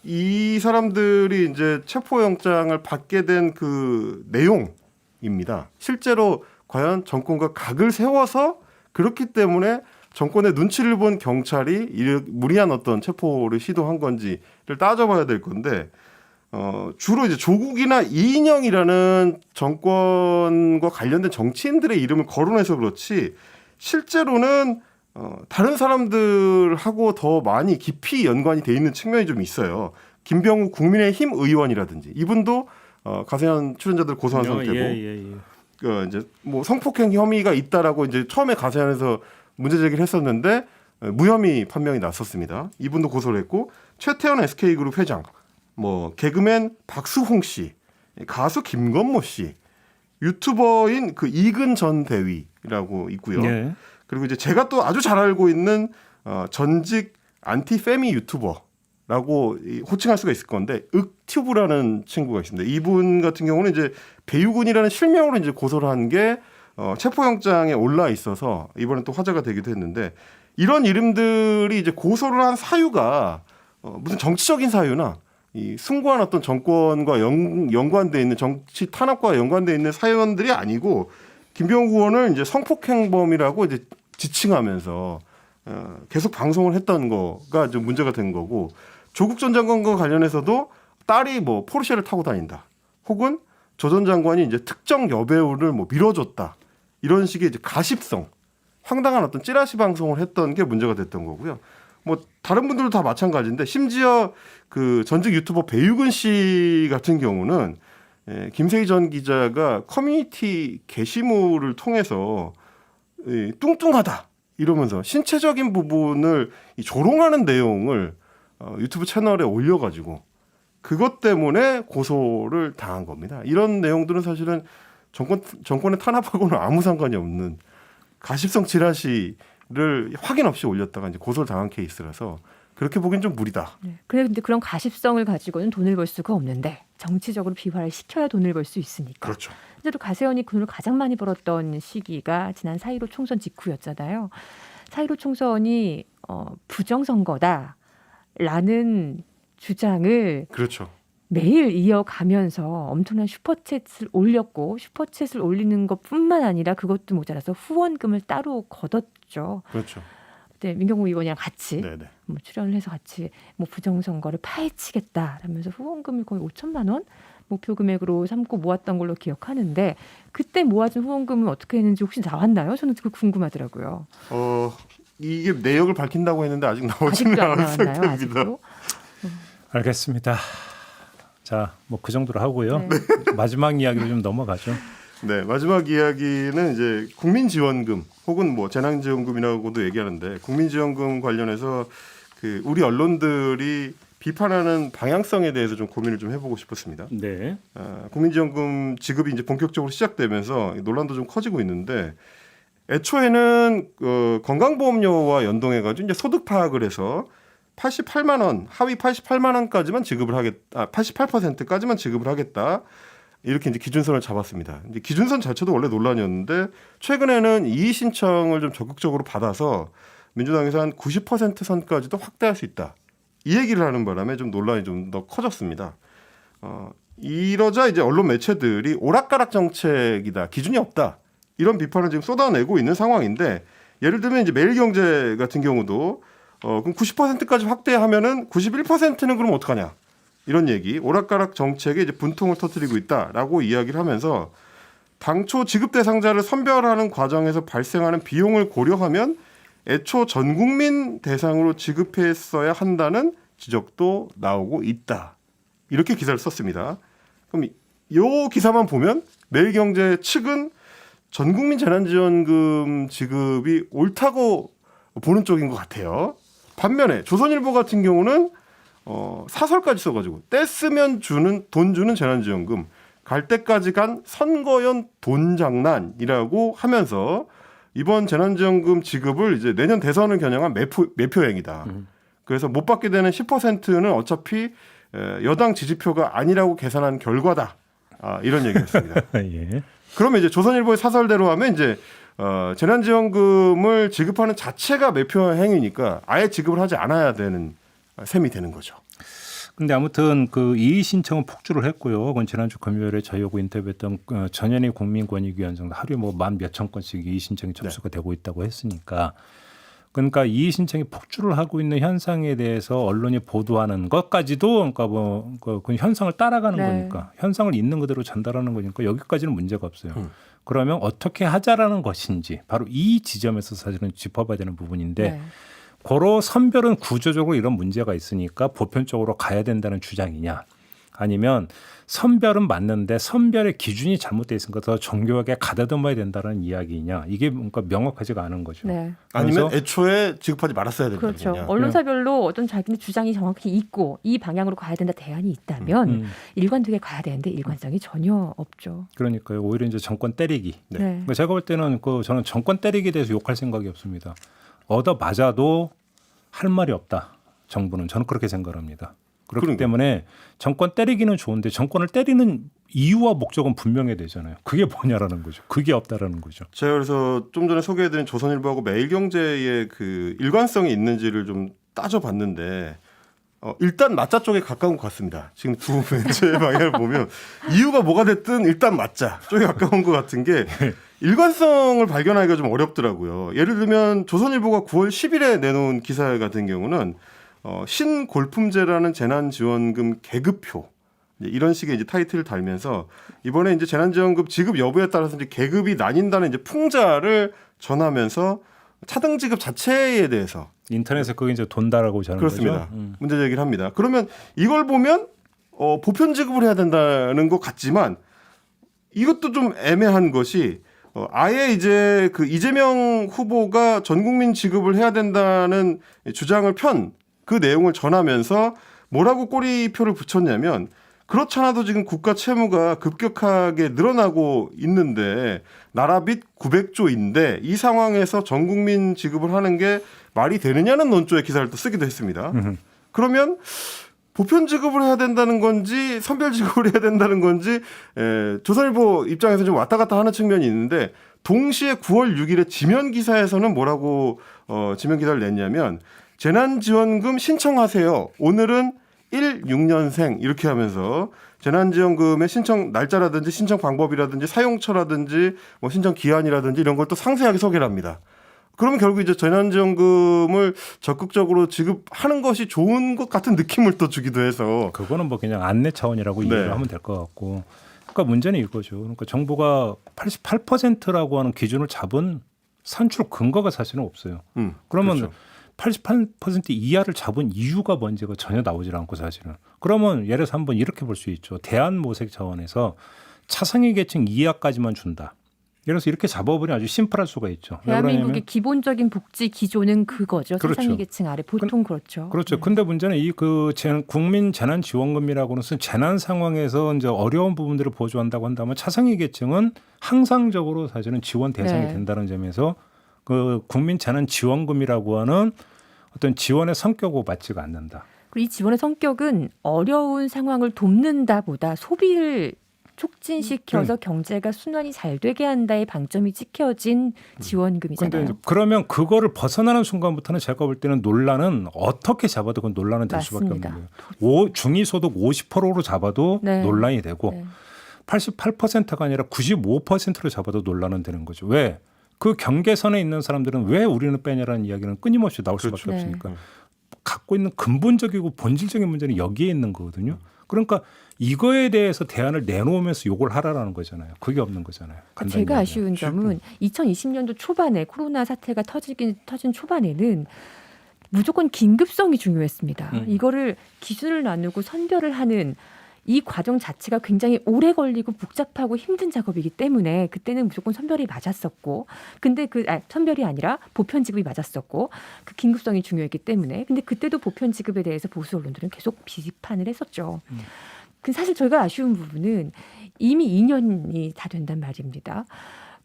[SPEAKER 4] 이 사람들이 이제 체포영장을 받게 된 그 내용입니다. 실제로 과연 정권과 각을 세워서 그렇기 때문에 정권의 눈치를 본 경찰이 무리한 어떤 체포를 시도한 건지를 따져봐야 될 건데 주로 이제 조국이나 이인영이라는 정권과 관련된 정치인들의 이름을 거론해서 그렇지 실제로는 다른 사람들하고 더 많이 깊이 연관이 돼 있는 측면이 좀 있어요. 김병우 국민의힘 의원이라든지 이분도 가세현 출연자들 고소한 상태고 이제 뭐 성폭행 혐의가 있다라고 이제 처음에 가세현에서 문제 제기를 했었는데 무혐의 판명이 났었습니다. 이분도 고소를 했고 최태원 SK그룹 회장, 뭐 개그맨 박수홍 씨, 가수 김건모 씨, 유튜버인 그 이근 전 대위라고 있고요.
[SPEAKER 2] 네.
[SPEAKER 4] 그리고 이제 제가 또 아주 잘 알고 있는 전직 안티페미 유튜버라고 호칭할 수가 있을 건데 윽튜브라는 친구가 있습니다. 이분 같은 경우는 이제 배유군이라는 실명으로 이제 고소를 한 게 체포영장에 올라 있어서 이번에 또 화제가 되기도 했는데 이런 이름들이 이제 고소를 한 사유가 무슨 정치적인 사유나 이 숭고한 어떤 정권과 연관돼 있는 정치 탄압과 연관돼 있는 사연들이 아니고 김병우 의원을 이제 성폭행범이라고 이제 지칭하면서 계속 방송을 했던 거가 좀 문제가 된 거고 조국 전 장관과 관련해서도 딸이 뭐 포르쉐를 타고 다닌다 혹은 조 전 장관이 이제 특정 여배우를 뭐 밀어줬다 이런 식의 이제 가십성 황당한 어떤 찌라시 방송을 했던 게 문제가 됐던 거고요. 뭐 다른 분들도 다 마찬가지인데 심지어 그 전직 유튜버 배유근 씨 같은 경우는 김세희 전 기자가 커뮤니티 게시물을 통해서 뚱뚱하다 이러면서 신체적인 부분을 조롱하는 내용을 유튜브 채널에 올려가지고 그것 때문에 고소를 당한 겁니다. 이런 내용들은 사실은 정권의 탄압하고는 아무 상관이 없는 가십성 찌라시를 확인 없이 올렸다가 이제 고소를 당한 케이스라서 그렇게 보기엔 좀 무리다.
[SPEAKER 3] 네. 그런데 그런 가십성을 가지고는 돈을 벌 수가 없는데 정치적으로 비화를 시켜야 돈을 벌 수 있으니까.
[SPEAKER 4] 그렇죠.
[SPEAKER 3] 실제로 가세현이 돈을 가장 많이 벌었던 시기가 지난 4.15 총선 직후였잖아요. 4.15 총선이 부정선거다라는 주장을
[SPEAKER 4] 그렇죠.
[SPEAKER 3] 매일 이어가면서 엄청난 슈퍼챗을 올렸고 슈퍼챗을 올리는 것뿐만 아니라 그것도 모자라서 후원금을 따로 걷었죠.
[SPEAKER 4] 그렇죠.
[SPEAKER 3] 그때 민경욱 의원이랑 같이
[SPEAKER 4] 네네.
[SPEAKER 3] 뭐 출연을 해서 같이 뭐 부정선거를 파헤치겠다라면서 후원금을 거의 5천만 원 목표 금액으로 삼고 모았던 걸로 기억하는데 그때 모아준 후원금은 어떻게 했는지 혹시 나왔나요? 저는 그거 궁금하더라고요.
[SPEAKER 4] 이게 내역을 밝힌다고 했는데 아직 나오지는
[SPEAKER 3] 아직도 안
[SPEAKER 4] 않은
[SPEAKER 3] 나왔나요?
[SPEAKER 4] 상태입니다.
[SPEAKER 3] 아직도?
[SPEAKER 2] 알겠습니다. 자, 뭐 그 정도로 하고요.
[SPEAKER 3] 네.
[SPEAKER 2] 마지막 이야기로 좀 넘어가죠.
[SPEAKER 4] 네, 마지막 이야기는 이제 국민지원금 혹은 뭐 재난지원금이라고도 얘기하는데 국민지원금 관련해서 그 우리 언론들이 비판하는 방향성에 대해서 좀 고민을 좀 해보고 싶었습니다.
[SPEAKER 2] 네.
[SPEAKER 4] 국민지원금 지급이 이제 본격적으로 시작되면서 논란도 좀 커지고 있는데 애초에는 건강보험료와 연동해가지고 이제 소득 파악을 해서 88만 원, 하위 88만 원까지만 지급을 하겠다, 88%까지만 지급을 하겠다. 이렇게 이제 기준선을 잡았습니다. 이제 기준선 자체도 원래 논란이었는데 최근에는 이의 신청을 좀 적극적으로 받아서 민주당에서 한 90% 선까지도 확대할 수 있다. 이 얘기를 하는 바람에 좀 논란이 좀 더 커졌습니다. 이러자 이제 언론 매체들이 오락가락 정책이다, 기준이 없다 이런 비판을 지금 쏟아내고 있는 상황인데 예를 들면 이제 매일경제 같은 경우도 그럼 90%까지 확대하면은 91%는 그럼 어떡하냐? 이런 얘기, 오락가락 정책에 이제 분통을 터뜨리고 있다라고 이야기를 하면서 당초 지급 대상자를 선별하는 과정에서 발생하는 비용을 고려하면 애초 전 국민 대상으로 지급했어야 한다는 지적도 나오고 있다. 이렇게 기사를 썼습니다. 그럼 이 기사만 보면 매일경제 측은 전 국민 재난지원금 지급이 옳다고 보는 쪽인 것 같아요. 반면에 조선일보 같은 경우는 사설까지 써가지고 떼쓰면 돈 주는 재난지원금 갈 때까지 간 선거연 돈 장난이라고 하면서 이번 재난지원금 지급을 이제 내년 대선을 겨냥한 매표행위다. 그래서 못 받게 되는 10%는 어차피 여당 지지표가 아니라고 계산한 결과다. 이런 얘기였습니다.
[SPEAKER 2] 예.
[SPEAKER 4] 그러면 이제 조선일보의 사설대로 하면 이제 재난지원금을 지급하는 자체가 매표 행위니까 아예 지급을 하지 않아야 되는 셈이 되는 거죠.
[SPEAKER 2] 근데 아무튼 그 이의 신청은 폭주를 했고요. 그건 지난주 금요일에 저희하고 인터뷰했던 전현희 국민권익위원장 하루에 뭐 만 몇천 건씩 이의 신청이 접수가 되고 있다고 했으니까 그러니까 이의 신청이 폭주를 하고 있는 현상에 대해서 언론이 보도하는 것까지도 그러니까 그 현상을 따라가는
[SPEAKER 3] 네.
[SPEAKER 2] 거니까 현상을 있는 그대로 전달하는 거니까 여기까지는 문제가 없어요. 그러면 어떻게 하자라는 것인지 바로 이 지점에서 사실은 짚어봐야 되는 부분인데
[SPEAKER 3] 네.
[SPEAKER 2] 고로 선별은 구조적으로 이런 문제가 있으니까 보편적으로 가야 된다는 주장이냐 아니면 선별은 맞는데 선별의 기준이 잘못되어 있으니까 더 정교하게 가다듬어야 된다는 이야기냐 이게 뭔가 명확하지가 않은 거죠.
[SPEAKER 3] 네.
[SPEAKER 4] 아니면
[SPEAKER 2] 그래서
[SPEAKER 4] 애초에 지급하지 말았어야 되는
[SPEAKER 3] 그렇죠.
[SPEAKER 4] 거냐.
[SPEAKER 3] 언론사별로 어떤 자기네 주장이 정확히 있고 이 방향으로 가야 된다 대안이 있다면 일관되게 가야 되는데 일관성이 전혀 없죠.
[SPEAKER 2] 그러니까요. 오히려 이제 정권 때리기.
[SPEAKER 4] 네.
[SPEAKER 3] 네.
[SPEAKER 2] 그러니까 제가 볼 때는 저는 정권 때리기에 대해서 욕할 생각이 없습니다. 얻어 맞아도 할 말이 없다. 정부는 저는 그렇게 생각합니다. 그렇기
[SPEAKER 4] 그러니까.
[SPEAKER 2] 때문에 정권 때리기는 좋은데 정권을 때리는 이유와 목적은 분명해야 되잖아요. 그게 뭐냐라는 거죠. 그게 없다라는 거죠.
[SPEAKER 4] 제가 그래서 좀 전에 소개해드린 조선일보하고 매일경제의 그 일관성이 있는지를 좀 따져봤는데 일단 맞자 쪽에 가까운 것 같습니다. 지금 두 매체의 방향을 보면 이유가 뭐가 됐든 일단 맞자 쪽에 가까운 것 같은 게 일관성을 발견하기가 좀 어렵더라고요. 예를 들면 조선일보가 9월 10일에 내놓은 기사 같은 경우는 신골품제라는 재난지원금 계급표 이런 식의 이제 타이틀을 달면서 이번에 이제 재난지원금 지급 여부에 따라서 이제 계급이 나뉜다는 이제 풍자를 전하면서 차등 지급 자체에 대해서
[SPEAKER 2] 인터넷에 그게 이제 돈다라고 저는
[SPEAKER 4] 그렇습니다.
[SPEAKER 2] 거죠.
[SPEAKER 4] 문제 제기를 합니다. 그러면 이걸 보면 보편 지급을 해야 된다는 것 같지만 이것도 좀 애매한 것이 아예 이제 그 이재명 후보가 전 국민 지급을 해야 된다는 주장을 편 그 내용을 전하면서 뭐라고 꼬리표를 붙였냐면 그렇잖아도 지금 국가 채무가 급격하게 늘어나고 있는데 나라빚 900조인데 이 상황에서 전 국민 지급을 하는 게 말이 되느냐는 논조의 기사를 또 쓰기도 했습니다. 그러면 보편 지급을 해야 된다는 건지 선별 지급을 해야 된다는 건지 조선일보 입장에서 좀 왔다 갔다 하는 측면이 있는데 동시에 9월 6일에 지면 기사에서는 뭐라고 지면 기사를 냈냐면 재난지원금 신청하세요. 오늘은 16년생 이렇게 하면서 재난지원금의 신청 날짜라든지 신청 방법이라든지 사용처라든지 뭐 신청 기한이라든지 이런 걸 또 상세하게 소개를 합니다. 그러면 결국 이제 재난지원금을 적극적으로 지급하는 것이 좋은 것 같은 느낌을 또 주기도 해서
[SPEAKER 2] 그거는 뭐 그냥 안내 차원이라고 이해를
[SPEAKER 4] 네.
[SPEAKER 2] 하면 될 것 같고. 그러니까 문제는 이거죠. 그러니까 정부가 88%라고 하는 기준을 잡은 산출 근거가 사실은 없어요. 그러면
[SPEAKER 4] 그렇죠.
[SPEAKER 2] 88% 이하를 잡은 이유가 뭔지가 전혀 나오질 않고 사실은. 그러면 예를 들어서 한번 이렇게 볼 수 있죠. 대한모색 차원에서 차상위 계층 이하까지만 준다. 예를 들어서 이렇게 잡아버리면 아주 심플할 수가 있죠. 왜
[SPEAKER 3] 대한민국의
[SPEAKER 2] 그러냐면
[SPEAKER 3] 기본적인 복지 기조는 그거죠.
[SPEAKER 2] 그렇죠.
[SPEAKER 3] 차상위 계층 아래 보통 그렇죠.
[SPEAKER 2] 그렇죠. 근데 문제는 이 국민 재난 지원금이라고 하는 재난 상황에서 이제 어려운 부분들을 보조한다고 한다면 차상위 계층은 항상적으로 사실은 지원 대상이
[SPEAKER 3] 네.
[SPEAKER 2] 된다는 점에서 그 국민 재난 지원금이라고 하는 어떤 지원의 성격하고 맞지가 않는다.
[SPEAKER 3] 그리고 이 지원의 성격은 어려운 상황을 돕는다보다 소비를 촉진시켜서 경제가 순환이 잘 되게 한다의 방점이 찍혀진 지원금이잖아요.
[SPEAKER 2] 근데 그러면 그거를 벗어나는 순간부터는 제가 볼 때는 논란은 어떻게 잡아도 그건 논란은 될 수밖에 없는
[SPEAKER 3] 맞습니다.
[SPEAKER 2] 거예요. 중위소득 50%로 잡아도
[SPEAKER 3] 네.
[SPEAKER 2] 논란이 되고
[SPEAKER 3] 네.
[SPEAKER 2] 88%가 아니라 95%로 잡아도 논란은 되는 거죠. 왜? 그 경계선에 있는 사람들은 왜 우리는 빼냐라는 이야기는 끊임없이 나올 수밖에
[SPEAKER 4] 그렇죠.
[SPEAKER 2] 없으니까. 갖고 있는 근본적이고 본질적인 문제는 여기에 있는 거거든요. 그러니까 이거에 대해서 대안을 내놓으면서 요걸 하라라는 거잖아요. 그게 없는 거잖아요. 간단히
[SPEAKER 3] 제가
[SPEAKER 2] 얘기하면.
[SPEAKER 3] 아쉬운 점은 2020년도 초반에 코로나 사태가 터진 초반에는 무조건 긴급성이 중요했습니다. 이거를 기준을 나누고 선별을 하는 이 과정 자체가 굉장히 오래 걸리고 복잡하고 힘든 작업이기 때문에 그때는 무조건 선별이 맞았었고, 근데 선별이 아니라 보편 지급이 맞았었고, 그 긴급성이 중요했기 때문에. 근데 그때도 보편 지급에 대해서 보수 언론들은 계속 비판을 했었죠. 근데 사실 저희가 아쉬운 부분은 이미 2년이 다 된단 말입니다.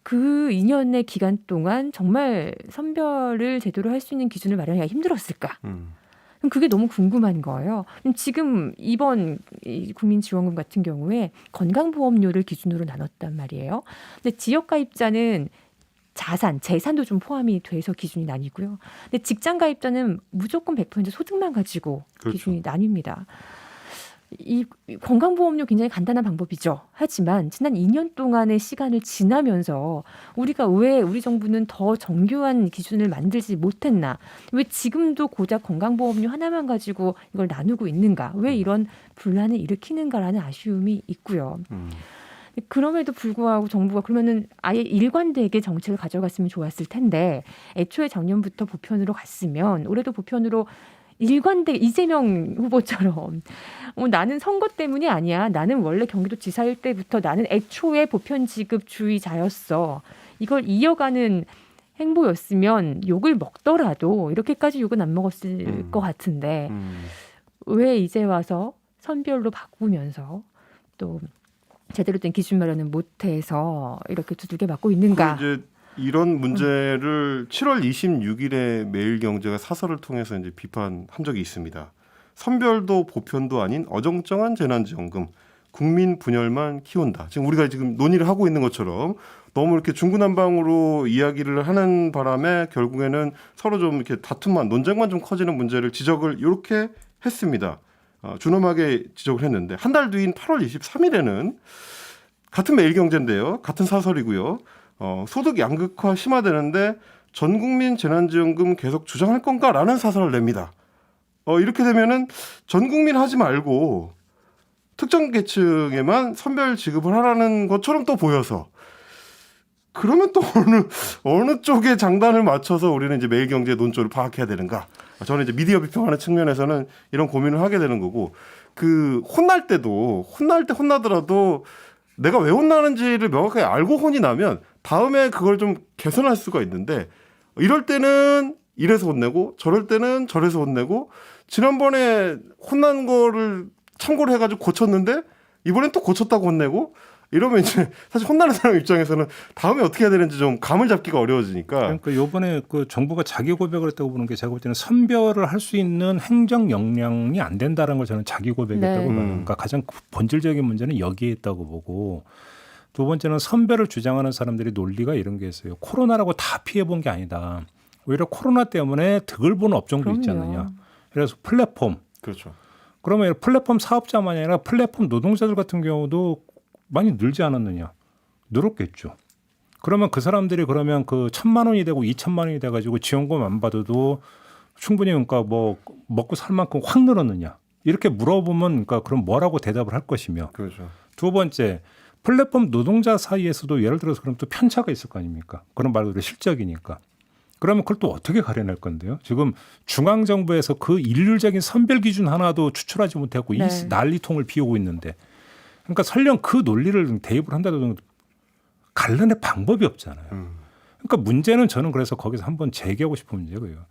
[SPEAKER 3] 그 2년의 기간 동안 정말 선별을 제대로 할 수 있는 기준을 마련하기가 힘들었을까? 그럼 그게 너무 궁금한 거예요. 그럼 지금 이번 국민지원금 같은 경우에 건강보험료를 기준으로 나눴단 말이에요. 근데 지역가입자는 재산도 좀 포함이 돼서 기준이 나뉘고요. 근데 직장가입자는 무조건 100% 소득만 가지고
[SPEAKER 4] 그렇죠.
[SPEAKER 3] 기준이 나뉩니다. 이 건강보험료 굉장히 간단한 방법이죠. 하지만 지난 2년 동안의 시간을 지나면서 우리가 왜 우리 정부는 더 정교한 기준을 만들지 못했나? 왜 지금도 고작 건강보험료 하나만 가지고 이걸 나누고 있는가? 왜 이런 분란을 일으키는가라는 아쉬움이 있고요. 그럼에도 불구하고 정부가 그러면은 아예 일관되게 정책을 가져갔으면 좋았을 텐데 애초에 작년부터 보편으로 갔으면 올해도 보편으로 일관되게 이재명 후보처럼 나는 선거 때문이 아니야. 나는 원래 경기도지사일 때부터 나는 애초에 보편 지급주의자였어. 이걸 이어가는 행보였으면 욕을 먹더라도 이렇게까지 욕은 안 먹었을 것 같은데 왜 이제 와서 선별로 바꾸면서 또 제대로 된 기준 마련은 못해서 이렇게 두들겨 맞고 있는가?
[SPEAKER 4] 이제 이런 문제를 7월 26일에 매일경제가 사설을 통해서 이제 비판한 적이 있습니다. 선별도 보편도 아닌 어정쩡한 재난지원금, 국민 분열만 키운다. 지금 우리가 지금 논의를 하고 있는 것처럼 너무 이렇게 중구난방으로 이야기를 하는 바람에 결국에는 서로 좀 이렇게 다툼만, 논쟁만 좀 커지는 문제를 지적을 이렇게 했습니다. 준엄하게 지적을 했는데 한 달 뒤인 8월 23일에는 같은 매일경제인데요. 같은 사설이고요. 소득 양극화 심화되는데 전 국민 재난지원금 계속 주장할 건가라는 사설을 냅니다. 이렇게 되면은 전 국민 하지 말고 특정 계층에만 선별 지급을 하라는 것처럼 또 보여서 그러면 또 어느 쪽에 장단을 맞춰서 우리는 이제 매일경제 논조를 파악해야 되는가? 저는 이제 미디어 비평하는 측면에서는 이런 고민을 하게 되는 거고 그 혼날 때 혼나더라도 내가 왜 혼나는지를 명확하게 알고 혼이 나면 다음에 그걸 좀 개선할 수가 있는데 이럴 때는 이래서 혼내고 저럴 때는 저래서 혼내고 지난번에 혼난 거를 참고를 해가지고 고쳤는데 이번엔 또 고쳤다고 혼내고 이러면 이제 사실 혼나는 사람 입장에서는 다음에 어떻게 해야 되는지 좀 감을 잡기가 어려워지니까.
[SPEAKER 2] 그러니까 이번에 그 정부가 자기 고백을 했다고 보는 게 제가 볼 때는 선별을 할 수 있는 행정 역량이 안 된다는 걸 저는 자기 고백했다고 봐요. 그러니까 가장 본질적인 문제는 여기에 있다고 보고 두 번째는 선별을 주장하는 사람들이 논리가 이런 게 있어요. 코로나라고 다 피해본 게 아니다. 오히려 코로나 때문에 득을 보는 업종도 있지 않느냐. 그래서 플랫폼.
[SPEAKER 4] 그렇죠.
[SPEAKER 2] 그러면 플랫폼 사업자만이 아니라 플랫폼 노동자들 같은 경우도 많이 늘지 않았느냐. 늘었겠죠. 그러면 그 사람들이 그러면 그 1,000만 원이 되고 2,000만 원이 돼가지고 지원금 안 받아도 충분히 그러니까 뭐 먹고 살 만큼 확 늘었느냐. 이렇게 물어보면 그러니까 그럼 뭐라고 대답을 할 것이며.
[SPEAKER 4] 그렇죠.
[SPEAKER 2] 두 번째 플랫폼 노동자 사이에서도 예를 들어서 그럼 또 편차가 있을 거 아닙니까? 그런 말 그대로 실적이니까. 그러면 그걸 또 어떻게 가려낼 건데요? 지금 중앙정부에서 그 일률적인 선별 기준 하나도 추출하지 못하고
[SPEAKER 3] 네.
[SPEAKER 2] 이 난리통을 피우고 있는데 그러니까 설령 그 논리를 대입을 한다도 갈라낼 방법이 없잖아요. 그러니까 문제는 저는 그래서 거기서 한번 제기하고 싶은 문제고요.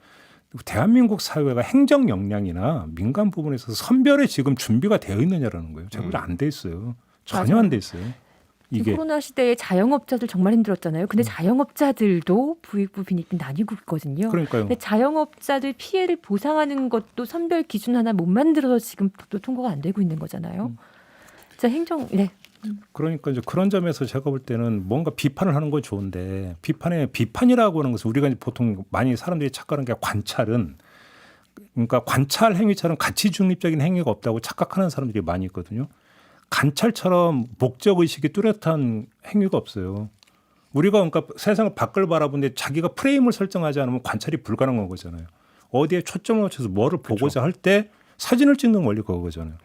[SPEAKER 2] 대한민국 사회가 행정 역량이나 민간 부분에서 선별에 지금 준비가 되어 있느냐라는 거예요. 제가 보기엔 안 돼 있어요. 전혀 안 돼 있어요. 이게
[SPEAKER 3] 코로나 시대에 자영업자들 정말 힘들었잖아요. 근데 자영업자들도 부익부 빈익빈 나뉘고 있거든요.
[SPEAKER 2] 그러니까요.
[SPEAKER 3] 근데 자영업자들 피해를 보상하는 것도 선별 기준 하나 못 만들어서 지금 또 통과가 안 되고 있는 거잖아요. 진짜 행정 네.
[SPEAKER 2] 그러니까 이제 그런 점에서 제가 볼 때는 뭔가 비판을 하는 건 좋은데 비판이라고 하는 것은 우리가 이제 보통 많이 사람들이 착각하는 게 관찰은 그러니까 관찰 행위처럼 가치 중립적인 행위가 없다고 착각하는 사람들이 많이 있거든요. 관찰처럼 목적 의식이 뚜렷한 행위가 없어요. 우리가 그러니까 세상을 밖을 바라보는데 자기가 프레임을 설정하지 않으면 관찰이 불가능한 거잖아요. 어디에 초점을 맞춰서 뭐를 보고자 할 때 사진을 찍는 원리가 그거잖아요.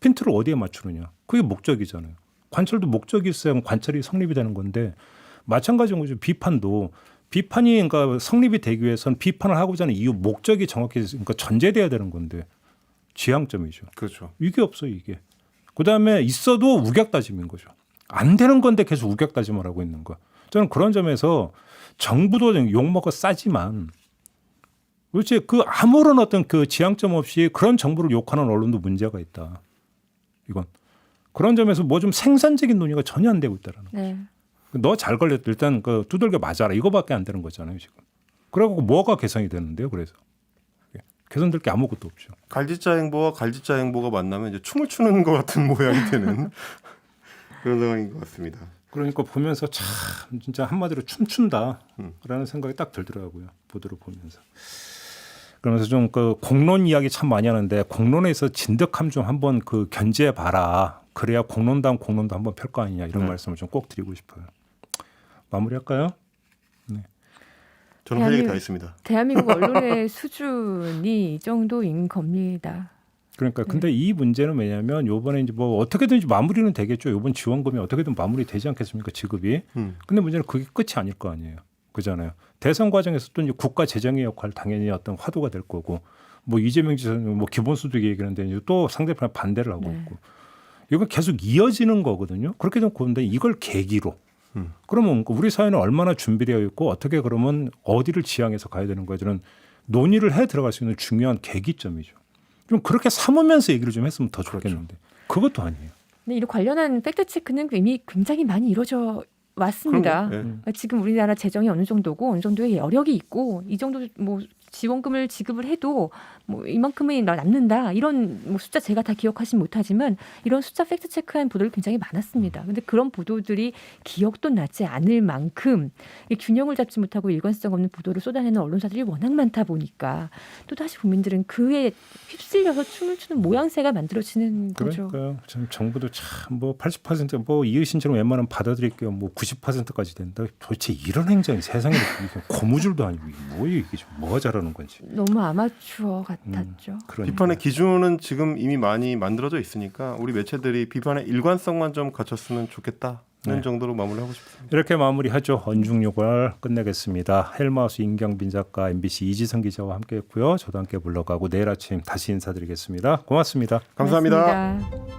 [SPEAKER 2] 핀트를 어디에 맞추느냐. 그게 목적이잖아요. 관찰도 목적이 있어야 관찰이 성립이 되는 건데 마찬가지인 거죠. 비판이 그러니까 성립이 되기 위해서는 비판을 하고자 하는 이유 목적이 정확히 그러니까 전제돼야 되는 건데 지향점이죠.
[SPEAKER 4] 그렇죠.
[SPEAKER 2] 이게 없어요. 이게. 그다음에 있어도 우격다짐인 거죠. 안 되는 건데 계속 우격다짐을 하고 있는 거. 저는 그런 점에서 정부도 욕먹어 싸지만 도대체 그 아무런 어떤 그 지향점 없이 그런 정부를 욕하는 언론도 문제가 있다. 이건 그런 점에서 뭐 좀 생산적인 논의가 전혀 안 되고 있다라는 거죠.
[SPEAKER 3] 네.
[SPEAKER 2] 너 잘 걸렸다. 일단 그 두들겨 맞아라. 이거밖에 안 되는 거잖아요 지금. 그래갖고 뭐가 개선이 되는데요. 그래서 개선될 게 아무것도 없죠.
[SPEAKER 4] 갈지자 행보와 갈지자 행보가 만나면 이제 춤을 추는 것 같은 모양이 되는 그런 상황인 것 같습니다.
[SPEAKER 2] 그러니까 보면서 참 진짜 한마디로 춤춘다라는 생각이 딱 들더라고요. 보도를 보면서. 그러면서 좀 그 공론 이야기 참 많이 하는데 공론에서 진득함 좀 한번 그 견제해 봐라. 그래야 공론다운 공론도 한번 펼 거 아니냐 이런 말씀을 좀 꼭 드리고 싶어요. 마무리할까요?
[SPEAKER 4] 저는 할 얘기 다 있습니다.
[SPEAKER 3] 대한민국 언론의 수준이 이 정도인 겁니다.
[SPEAKER 2] 그러니까 근데 이 문제는 왜냐하면 요번에 이제 뭐 어떻게든지 마무리는 되겠죠. 요번 지원금이 어떻게든 마무리되지 않겠습니까? 지급이. 근데 문제는 그게 끝이 아닐 거 아니에요. 그잖아요. 대선 과정에서 또 이제 국가 재정의 역할 당연히 어떤 화두가 될 거고 뭐 이재명 지사는 뭐 기본소득 얘기하는데 또 상대편 반대를 하고 있고 이건 계속 이어지는 거거든요. 그렇게 좀 보는데 이걸 계기로 그러면 우리 사회는 얼마나 준비되어 있고 어떻게 그러면 어디를 지향해서 가야 되는 거야 저는 논의를 해 들어갈 수 있는 중요한 계기점이죠. 좀 그렇게 삼으면서 얘기를 좀 했으면 더 좋겠는데 그것도 아니에요.
[SPEAKER 3] 근데 이 관련한 팩트 체크는 이미 굉장히 많이 이루어져 왔습니다. 지금 우리나라 재정이 어느 정도고 어느 정도의 여력이 있고 이 정도 뭐 지원금을 지급을 해도 뭐 이만큼이 남는다 이런 뭐 숫자 제가 다 기억하진 못하지만 이런 숫자 팩트 체크한 보도를 굉장히 많았습니다. 근데 그런 보도들이 기억도 나지 않을 만큼 이 균형을 잡지 못하고 일관성 없는 보도를 쏟아내는 언론사들이 워낙 많다 보니까 또 다시 국민들은 그에 휩쓸려서 춤을 추는 모양새가 만들어지는 거죠.
[SPEAKER 2] 그러니까요. 참 정부도 참 뭐 80%뭐 이의신처럼 웬만하면 받아들일게요. 뭐 90%까지 된다. 도대체 이런 행정이 세상에 고무줄도 아니고 이게 뭐가 잘하는 건지.
[SPEAKER 3] 너무 아마추어 같았죠.
[SPEAKER 2] 그러니까.
[SPEAKER 4] 비판의 기준은 지금 이미 많이 만들어져 있으니까 우리 매체들이 비판의 일관성만 좀 갖췄으면 좋겠다는 정도로 마무리하고 싶습니다.
[SPEAKER 2] 이렇게 마무리하죠. 언중요걸 끝내겠습니다. 헬마우스 임경빈 작가, MBC 이지성 기자와 함께했고요. 저도 함께 물러가고 내일 아침 다시 인사드리겠습니다. 고맙습니다.
[SPEAKER 4] 감사합니다.
[SPEAKER 3] 고맙습니다.